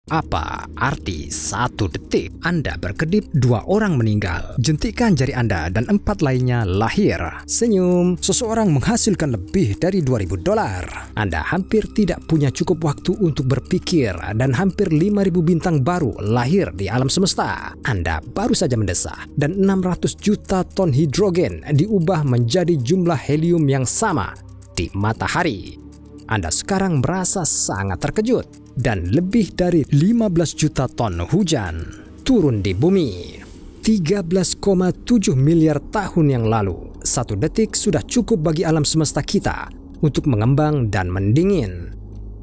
Apa arti 1 detik? Anda berkedip, 2 orang meninggal. Jentikan jari Anda dan 4 lainnya lahir. Senyum, seseorang menghasilkan lebih dari $2.000. Anda hampir tidak punya cukup waktu untuk berpikir dan hampir 5.000 bintang baru lahir di alam semesta. Anda baru saja mendesah dan 600 juta ton hidrogen diubah menjadi jumlah helium yang sama di matahari. Anda sekarang merasa sangat terkejut. Dan lebih dari 15 juta ton hujan turun di bumi. 13,7 miliar tahun yang lalu, 1 detik sudah cukup bagi alam semesta kita untuk mengembang dan mendingin.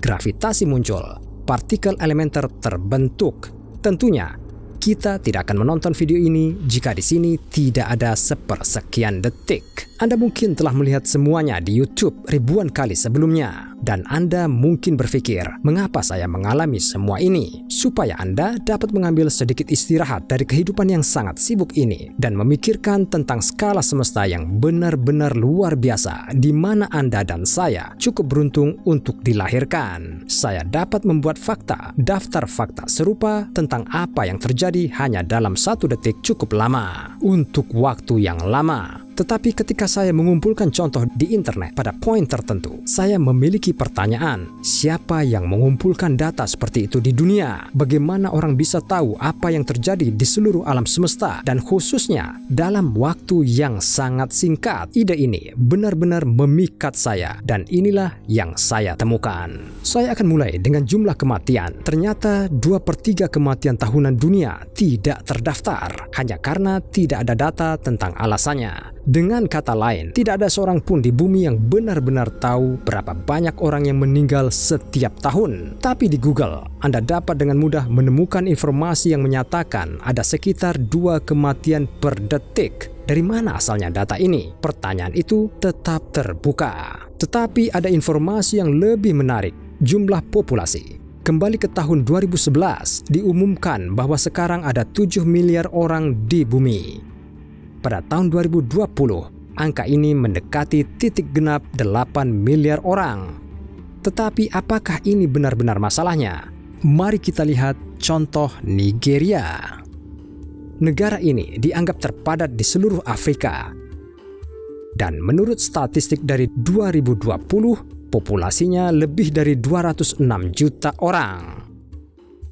Gravitasi muncul, partikel elementer terbentuk. Tentunya, kita tidak akan menonton video ini jika di sini tidak ada sepersekian detik. Anda mungkin telah melihat semuanya di YouTube ribuan kali sebelumnya. Dan Anda mungkin berpikir, mengapa saya mengalami semua ini? Supaya Anda dapat mengambil sedikit istirahat dari kehidupan yang sangat sibuk ini dan memikirkan tentang skala semesta yang benar-benar luar biasa di mana Anda dan saya cukup beruntung untuk dilahirkan. Saya dapat membuat daftar fakta serupa tentang apa yang terjadi hanya dalam 1 detik cukup lama. Untuk waktu yang lama. Tetapi ketika saya mengumpulkan contoh di internet pada poin tertentu, saya memiliki pertanyaan, siapa yang mengumpulkan data seperti itu di dunia? Bagaimana orang bisa tahu apa yang terjadi di seluruh alam semesta dan khususnya dalam waktu yang sangat singkat? Ide ini benar-benar memikat saya dan inilah yang saya temukan. Saya akan mulai dengan jumlah kematian. Ternyata 2/3 kematian tahunan dunia tidak terdaftar hanya karena tidak ada data tentang alasannya. Dengan kata lain, tidak ada seorang pun di bumi yang benar-benar tahu berapa banyak orang yang meninggal setiap tahun. Tapi di Google, Anda dapat dengan mudah menemukan informasi yang menyatakan ada sekitar 2 kematian per detik. Dari mana asalnya data ini? Pertanyaan itu tetap terbuka. Tetapi ada informasi yang lebih menarik, jumlah populasi. Kembali ke tahun 2011, diumumkan bahwa sekarang ada 7 miliar orang di bumi. Pada tahun 2020, angka ini mendekati titik genap 8 miliar orang. Tetapi apakah ini benar-benar masalahnya? Mari kita lihat contoh Nigeria. Negara ini dianggap terpadat di seluruh Afrika. Dan menurut statistik dari 2020, populasinya lebih dari 206 juta orang.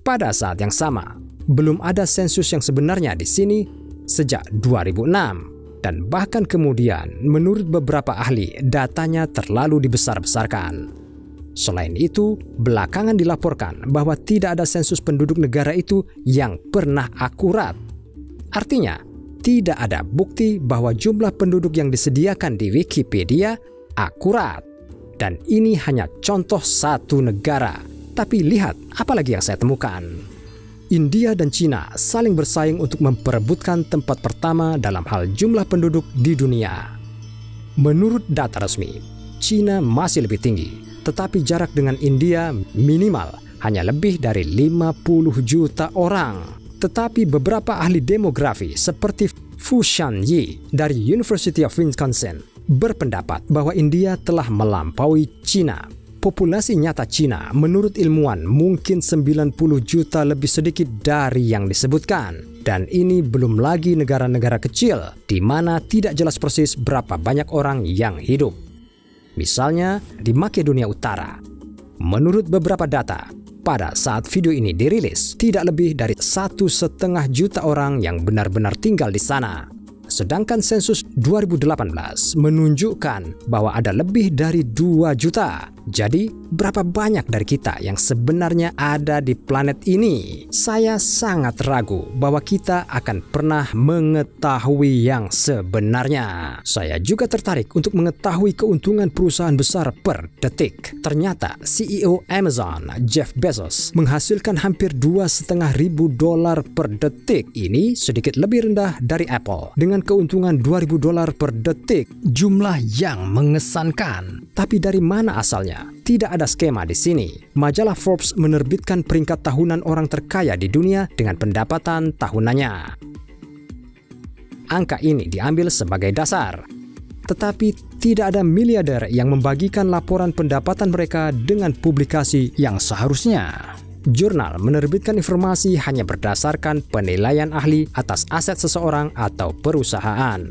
Pada saat yang sama, belum ada sensus yang sebenarnya di sini sejak 2006 dan bahkan kemudian menurut beberapa ahli datanya terlalu dibesar-besarkan. Selain itu, belakangan dilaporkan bahwa tidak ada sensus penduduk negara itu yang pernah akurat. Artinya, tidak ada bukti bahwa jumlah penduduk yang disediakan di Wikipedia akurat. Dan ini hanya contoh 1 negara. Tapi lihat apalagi yang saya temukan. India dan Cina saling bersaing untuk memperebutkan tempat pertama dalam hal jumlah penduduk di dunia. Menurut data resmi, Cina masih lebih tinggi, tetapi jarak dengan India minimal hanya lebih dari 50 juta orang. Tetapi beberapa ahli demografi seperti Fu Shanyi dari University of Wisconsin berpendapat bahwa India telah melampaui Cina. Populasi nyata Cina menurut ilmuwan mungkin 90 juta lebih sedikit dari yang disebutkan. Dan ini belum lagi negara-negara kecil di mana tidak jelas persis berapa banyak orang yang hidup. Misalnya di Makedonia Utara. Menurut beberapa data, pada saat video ini dirilis, tidak lebih dari 1,5 juta orang yang benar-benar tinggal di sana. Sedangkan sensus 2018 menunjukkan bahwa ada lebih dari 2 juta. Jadi, berapa banyak dari kita yang sebenarnya ada di planet ini? Saya sangat ragu bahwa kita akan pernah mengetahui yang sebenarnya. Saya juga tertarik untuk mengetahui keuntungan perusahaan besar per detik. Ternyata CEO Amazon, Jeff Bezos, menghasilkan hampir $2.500 per detik. Ini sedikit lebih rendah dari Apple dengan keuntungan $2.000 per detik. Jumlah yang mengesankan. Tapi dari mana asalnya? Tidak ada skema di sini. Majalah Forbes menerbitkan peringkat tahunan orang terkaya di dunia dengan pendapatan tahunannya. Angka ini diambil sebagai dasar. Tetapi tidak ada miliarder yang membagikan laporan pendapatan mereka dengan publikasi yang seharusnya. Jurnal menerbitkan informasi hanya berdasarkan penilaian ahli atas aset seseorang atau perusahaan.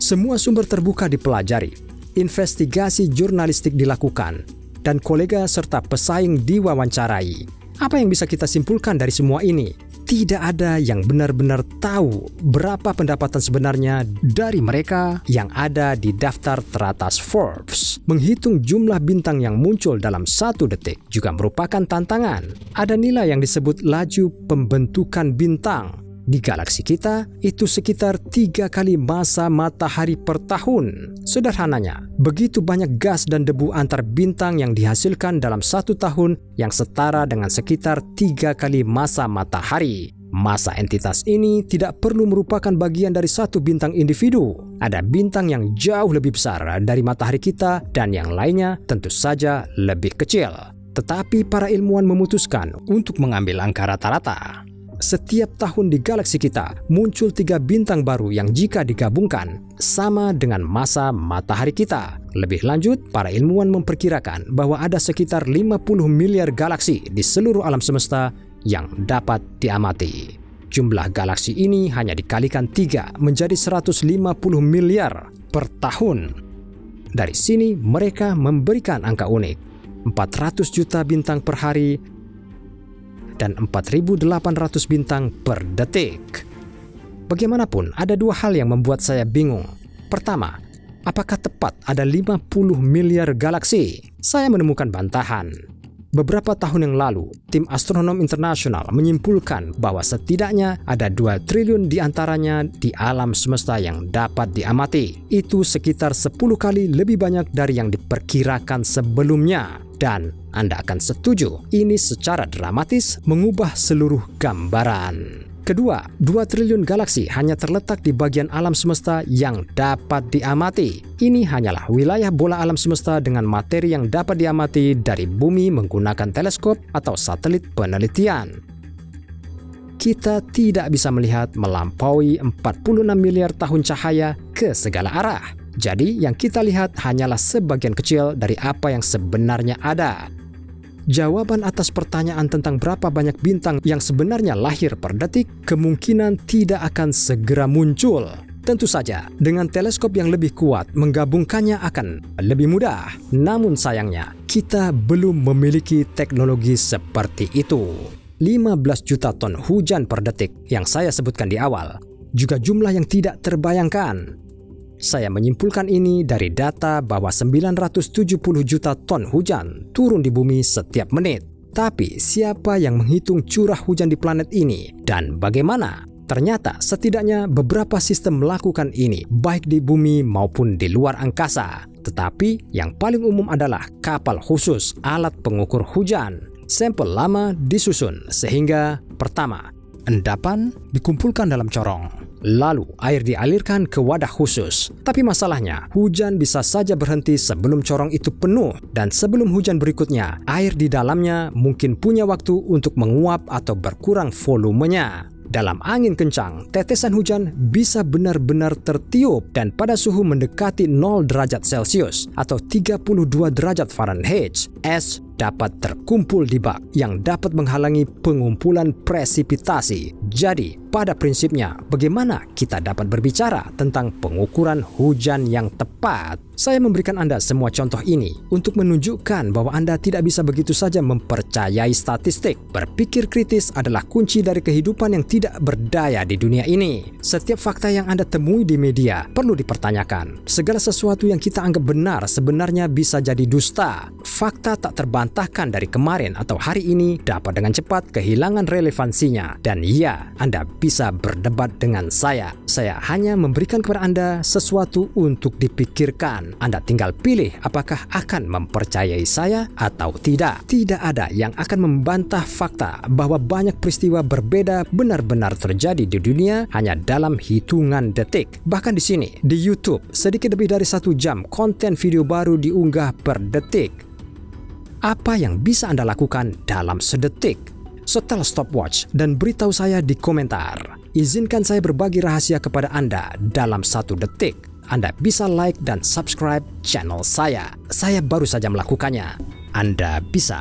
Semua sumber terbuka dipelajari, investigasi jurnalistik dilakukan, dan kolega serta pesaing diwawancarai. Apa yang bisa kita simpulkan dari semua ini? Tidak ada yang benar-benar tahu berapa pendapatan sebenarnya dari mereka yang ada di daftar teratas Forbes. Menghitung jumlah bintang yang muncul dalam 1 detik juga merupakan tantangan. Ada nilai yang disebut laju pembentukan bintang. Di galaksi kita, itu sekitar 3 kali masa matahari per tahun. Sederhananya, begitu banyak gas dan debu antar bintang yang dihasilkan dalam 1 tahun yang setara dengan sekitar 3 kali masa matahari. Masa entitas ini tidak perlu merupakan bagian dari satu bintang individu. Ada bintang yang jauh lebih besar dari matahari kita dan yang lainnya tentu saja lebih kecil. Tetapi para ilmuwan memutuskan untuk mengambil angka rata-rata. Setiap tahun di galaksi kita muncul 3 bintang baru yang jika digabungkan sama dengan masa matahari kita. Lebih lanjut, para ilmuwan memperkirakan bahwa ada sekitar 50 miliar galaksi di seluruh alam semesta yang dapat diamati. Jumlah galaksi ini hanya dikalikan 3 menjadi 150 miliar per tahun. Dari sini mereka memberikan angka unik, 400 juta bintang per hari dan 4.800 bintang per detik. Bagaimanapun, ada 2 hal yang membuat saya bingung. Pertama, apakah tepat ada 50 miliar galaksi? Saya menemukan bantahan. Beberapa tahun yang lalu, tim astronom internasional menyimpulkan bahwa setidaknya ada 2 triliun di antaranya di alam semesta yang dapat diamati. Itu sekitar 10 kali lebih banyak dari yang diperkirakan sebelumnya. Dan Anda akan setuju, ini secara dramatis mengubah seluruh gambaran. Kedua, 2 triliun galaksi hanya terletak di bagian alam semesta yang dapat diamati. Ini hanyalah wilayah bola alam semesta dengan materi yang dapat diamati dari bumi menggunakan teleskop atau satelit penelitian. Kita tidak bisa melihat melampaui 46 miliar tahun cahaya ke segala arah. Jadi yang kita lihat hanyalah sebagian kecil dari apa yang sebenarnya ada. Jawaban atas pertanyaan tentang berapa banyak bintang yang sebenarnya lahir per detik kemungkinan tidak akan segera muncul. Tentu saja, dengan teleskop yang lebih kuat menggabungkannya akan lebih mudah. Namun sayangnya, kita belum memiliki teknologi seperti itu. 15 juta ton hujan per detik yang saya sebutkan di awal, juga jumlah yang tidak terbayangkan. Saya menyimpulkan ini dari data bahwa 970 juta ton hujan turun di bumi setiap menit. Tapi siapa yang menghitung curah hujan di planet ini dan bagaimana? Ternyata setidaknya beberapa sistem melakukan ini baik di bumi maupun di luar angkasa. Tetapi yang paling umum adalah kapal khusus alat pengukur hujan. Sampel lama disusun sehingga pertama, endapan dikumpulkan dalam corong. Lalu air dialirkan ke wadah khusus. Tapi masalahnya, hujan bisa saja berhenti sebelum corong itu penuh. Dan sebelum hujan berikutnya, air di dalamnya mungkin punya waktu untuk menguap atau berkurang volumenya. Dalam angin kencang, tetesan hujan bisa benar-benar tertiup dan pada suhu mendekati 0 derajat Celcius atau 32 derajat Fahrenheit, es dapat terkumpul di bak yang dapat menghalangi pengumpulan presipitasi. Jadi, pada prinsipnya, bagaimana kita dapat berbicara tentang pengukuran hujan yang tepat? Saya memberikan Anda semua contoh ini untuk menunjukkan bahwa Anda tidak bisa begitu saja mempercayai statistik. Berpikir kritis adalah kunci dari kehidupan yang tidak berdaya di dunia ini. Setiap fakta yang Anda temui di media perlu dipertanyakan. Segala sesuatu yang kita anggap benar sebenarnya bisa jadi dusta. Fakta tak terbantahkan dari kemarin atau hari ini dapat dengan cepat kehilangan relevansinya. Dan ya, Anda bisa berdebat dengan saya. Saya hanya memberikan kepada Anda sesuatu untuk dipikirkan. Anda tinggal pilih apakah akan mempercayai saya atau tidak. Tidak ada yang akan membantah fakta bahwa banyak peristiwa berbeda benar-benar terjadi di dunia hanya dalam hitungan detik. Bahkan di sini, di YouTube, sedikit lebih dari 1 jam konten video baru diunggah per detik. Apa yang bisa Anda lakukan dalam sedetik? Setel stopwatch dan beritahu saya di komentar. Izinkan saya berbagi rahasia kepada Anda dalam 1 detik. Anda bisa like dan subscribe channel saya. Saya baru saja melakukannya. Anda bisa.